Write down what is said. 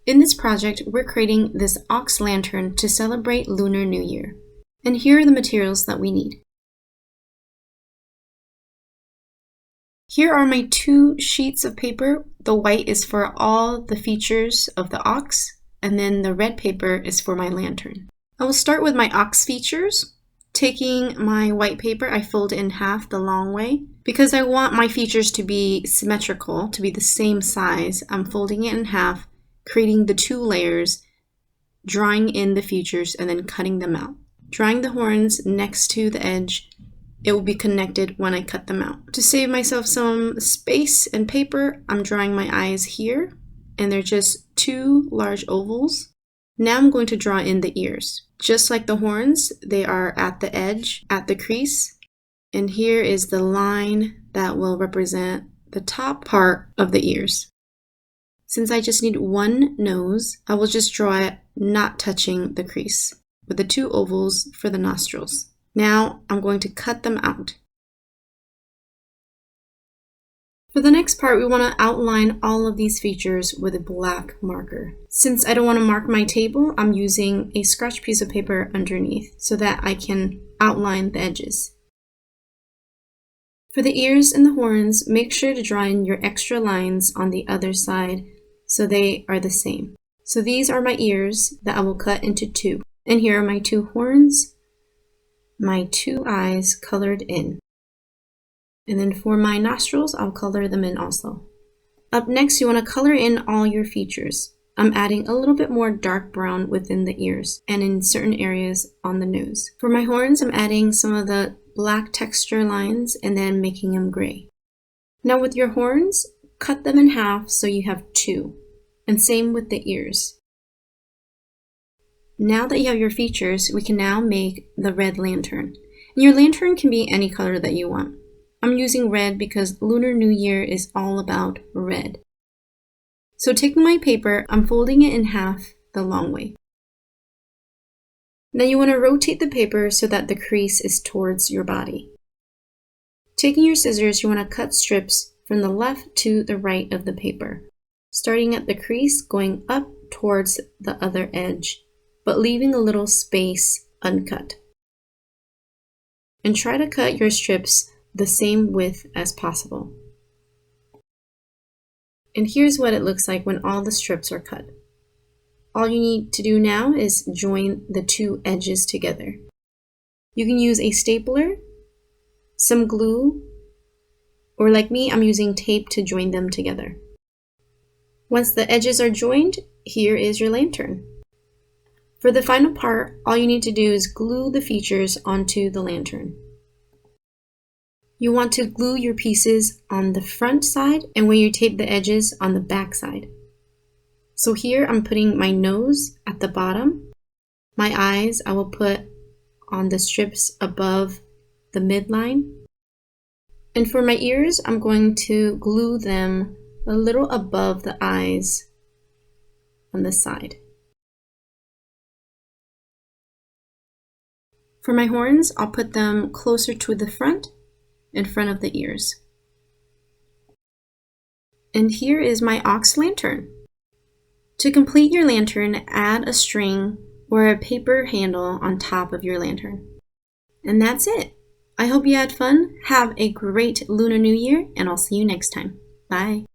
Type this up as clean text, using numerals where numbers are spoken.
In this project, we're creating this ox lantern to celebrate Lunar New Year. And here are the materials that we need. Here are my 2 sheets of paper. The white is for all the features of the ox, and then the red paper is for my lantern. I will start with my ox features. Taking my white paper, I fold it in half the long way. Because I want my features to be symmetrical, to be the same size, I'm folding it in half, creating the 2 layers, drawing in the features, and then cutting them out. Drawing the horns next to the edge, it will be connected when I cut them out. To save myself some space and paper, I'm drawing my eyes here, and they're just 2 large ovals. Now I'm going to draw in the ears. Just like the horns, they are at the edge, at the crease, and here is the line that will represent the top part of the ears. Since I just need 1 nose, I will just draw it not touching the crease, with the 2 ovals for the nostrils. Now I'm going to cut them out. For the next part, we want to outline all of these features with a black marker. Since I don't want to mark my table, I'm using a scratch piece of paper underneath so that I can outline the edges. For the ears and the horns, make sure to draw in your extra lines on the other side so they are the same. So these are my ears that I will cut into 2. And here are my 2 horns, my 2 eyes colored in. And then for my nostrils, I'll color them in also. Up next, you want to color in all your features. I'm adding a little bit more dark brown within the ears and in certain areas on the nose. For my horns, I'm adding some of the black texture lines and then making them gray. Now with your horns, cut them in half so you have 2. And same with the ears. Now that you have your features, we can now make the red lantern. And your lantern can be any color that you want. I'm using red because Lunar New Year is all about red. So taking my paper, I'm folding it in half the long way. Now you want to rotate the paper so that the crease is towards your body. Taking your scissors, you want to cut strips from the left to the right of the paper, starting at the crease, going up towards the other edge, but leaving a little space uncut. And try to cut your strips the same width as possible. And here's what it looks like when all the strips are cut. All you need to do now is join the 2 edges together. You can use a stapler, some glue, or like me, I'm using tape to join them together. Once the edges are joined, here is your lantern. For the final part, all you need to do is glue the features onto the lantern. You want to glue your pieces on the front side and when you tape the edges on the back side. So here I'm putting my nose at the bottom. My eyes I will put on the strips above the midline. And for my ears, I'm going to glue them a little above the eyes on the side. For my horns, I'll put them closer to the front, in front of the ears. And here is my ox lantern. To complete your lantern, add a string or a paper handle on top of your lantern. And that's it. I hope you had fun. Have a great Lunar New Year, and I'll see you next time. Bye.